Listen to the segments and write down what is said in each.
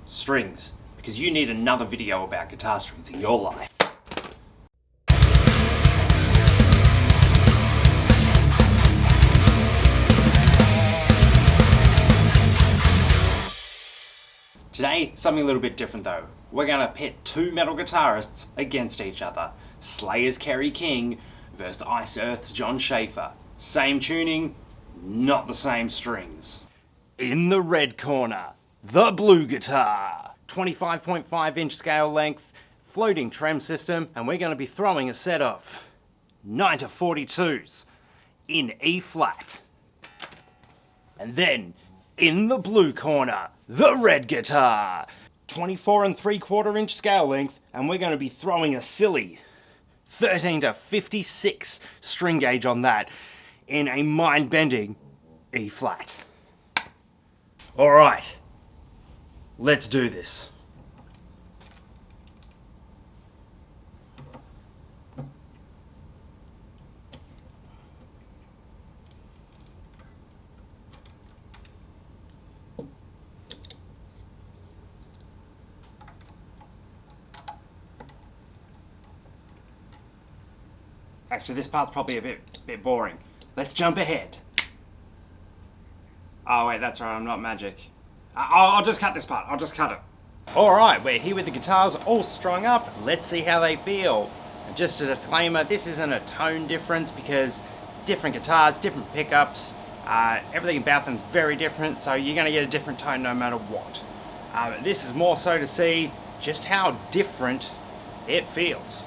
strings, because you need another video about guitar strings in your life. Today, something a little bit different though. We're gonna pit two metal guitarists against each other. Slayer's Kerry King versus Ice Earth's Jon Schaffer. Same tuning, not the same strings. In the red corner, the blue guitar. 25.5 inch scale length, floating trem system, and we're gonna be throwing a set of 9 to 42s in E flat. And then, in the blue corner, the red guitar. 24 3/4 inch scale length, and we're going to be throwing a silly 13 to 56 string gauge on that in a mind-bending E flat. Alright, let's do this. Actually, this part's probably a bit boring. Let's jump ahead. Oh wait, that's right, I'm not magic. I'll just cut this part, I'll just cut it. Alright, we're here with the guitars all strung up. Let's see how they feel. And just a disclaimer, this isn't a tone difference because different guitars, different pickups, everything about them is very different, so you're going to get a different tone no matter what. This is more so to see just how different it feels.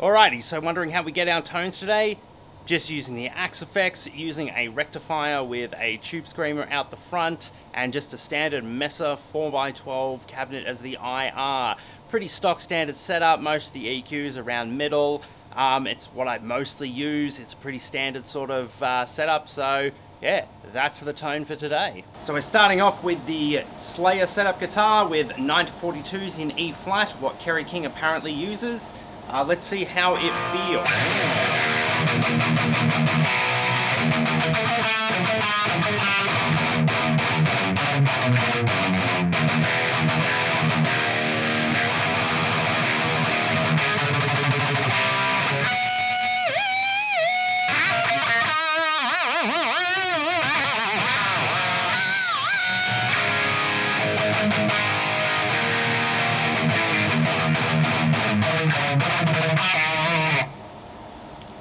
Alrighty, so wondering how we get our tones today? Just using the Axe effects, using a rectifier with a tube screamer out the front, and just a standard Messer 4x12 cabinet as the IR. Pretty stock standard setup, most of the EQs around middle. It's what I mostly use, it's a pretty standard sort of setup, so yeah, that's the tone for today. So we're starting off with the Slayer setup guitar with 9 to 42s in E flat, what Kerry King apparently uses. Let's see how it feels.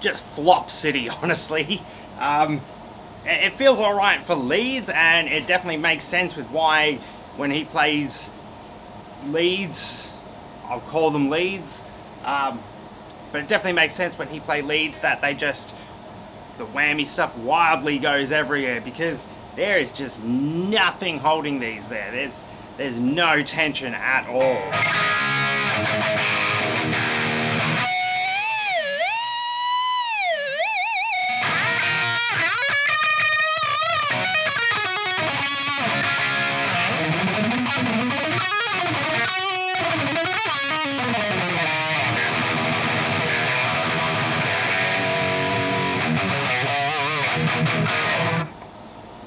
Just flop city, honestly. It feels alright for leads, and it definitely makes sense with why when he plays leads, I'll call them leads, but it definitely makes sense when he plays leads that the whammy stuff wildly goes everywhere, because there is just nothing holding these there. There's no tension at all.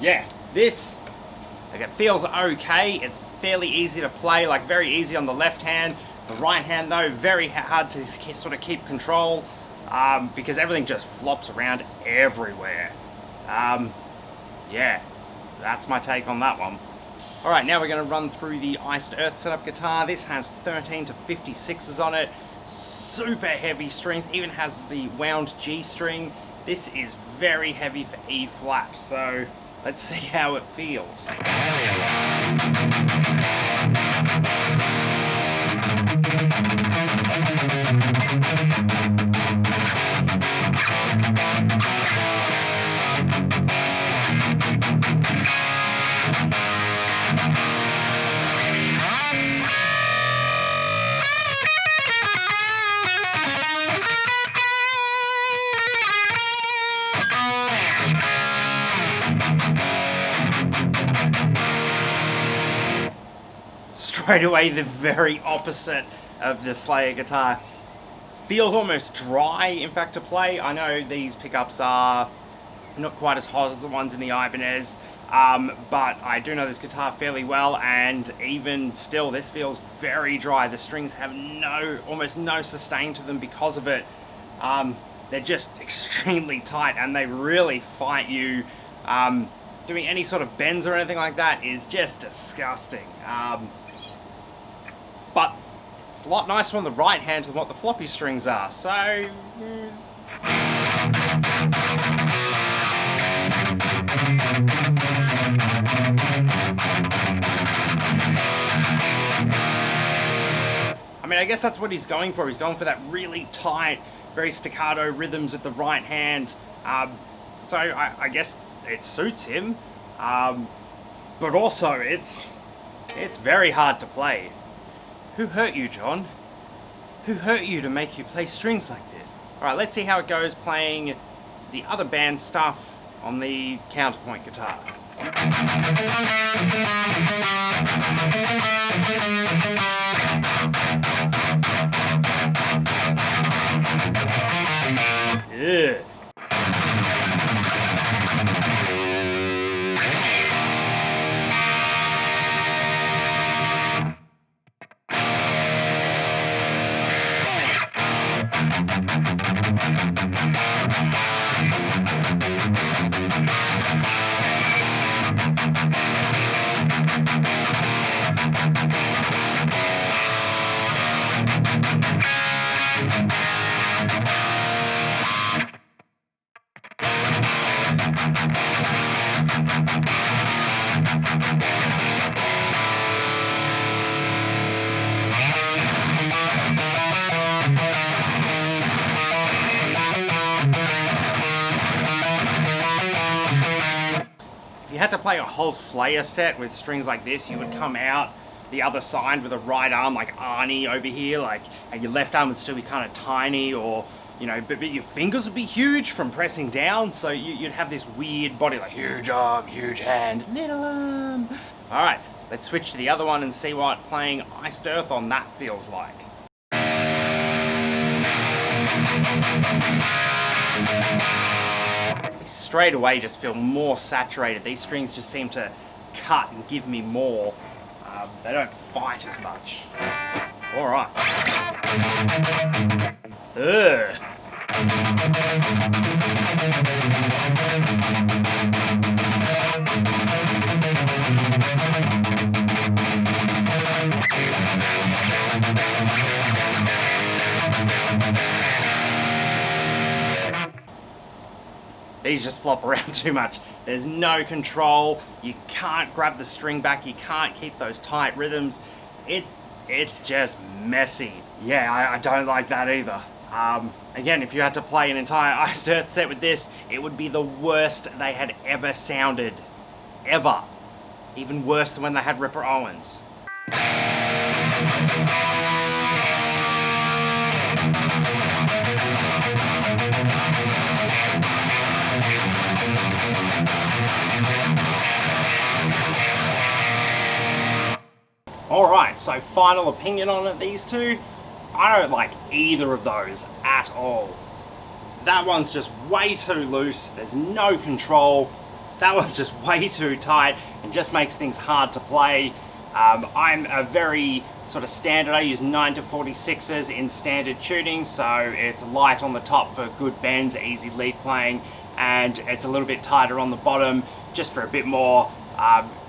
Yeah, this, like, it feels okay. It's fairly easy to play, like very easy on the left hand. The right hand though, very hard to sort of keep control, because everything just flops around everywhere. Yeah, that's my take on that one. Alright, now we're going to run through the Iced Earth setup guitar. This has 13 to 56s on it, super heavy strings, even has the wound G string. This is very heavy for E flat, so let's see how it feels. Straight away, the very opposite of the Slayer guitar. Feels almost dry, in fact, to play. I know these pickups are not quite as hot as the ones in the Ibanez, but I do know this guitar fairly well, and even still, this feels very dry. The strings have almost no sustain to them because of it. They're just extremely tight, and they really fight you. Doing any sort of bends or anything like that is just disgusting. But it's a lot nicer on the right hand than what the floppy strings are, so... I mean, I guess that's what he's going for. He's going for that really tight, very staccato rhythms with the right hand. So I guess it suits him. But also, it's very hard to play. Who hurt you, Jon? Who hurt you to make you play strings like this? Alright, let's see how it goes playing the other band stuff on the counterpoint guitar. Yeah. If you had to play a whole Slayer set with strings like this, you would come out the other side with a right arm like Arnie over here, and your left arm would still be kind of tiny, or, you know, but your fingers would be huge from pressing down, so you'd have this weird body, like huge arm, huge hand, little arm. Alright, let's switch to the other one and see what playing Iced Earth on that feels like. Straight away just feel more saturated. These strings just seem to cut and give me more. They don't fight as much. Alright. Ugh. These just flop around too much. There's no control. You can't grab the string back. You can't keep those tight rhythms. It's just messy. Yeah, I don't like that either. Again, if you had to play an entire Iced Earth set with this, it would be the worst they had ever sounded. Ever. Even worse than when they had Ripper Owens. Alright, so final opinion on it, these two. I don't like either of those at all. That one's just way too loose, there's no control. That one's just way too tight and just makes things hard to play. I'm a very sort of standard, I use 9-46s in standard tuning, so it's light on the top for good bends, easy lead playing, and it's a little bit tighter on the bottom just for a bit more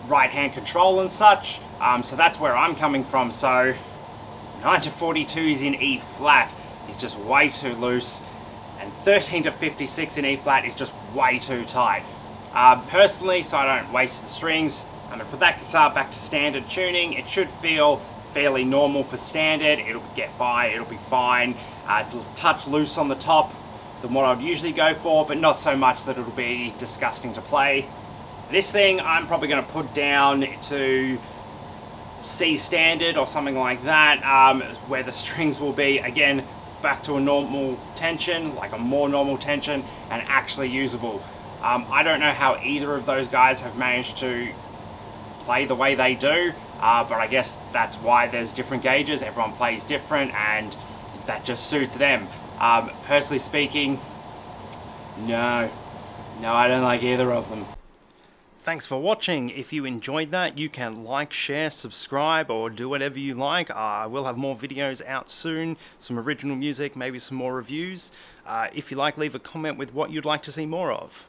right hand control and such. So that's where I'm coming from. So 9-42s in E flat is just way too loose, and 13-56 in E flat is just way too tight. Personally, so I don't waste the strings, I'm going to put that guitar back to standard tuning. It should feel fairly normal for standard. It'll get by, it'll be fine. It's a touch loose on the top than what I'd usually go for, but not so much that it'll be disgusting to play. This thing I'm probably going to put down to C standard or something like that, where the strings will be, again, back to a normal tension, like a more normal tension, and actually usable. I don't know how either of those guys have managed to play the way they do, but I guess that's why there's different gauges. Everyone plays different, and that just suits them. Personally speaking, no, I don't like either of them. thanks for watching. If you enjoyed that, you can like, share, subscribe, or do whatever you like. We'll have more videos out soon, some original music, maybe some more reviews. If you like, leave a comment with what you'd like to see more of.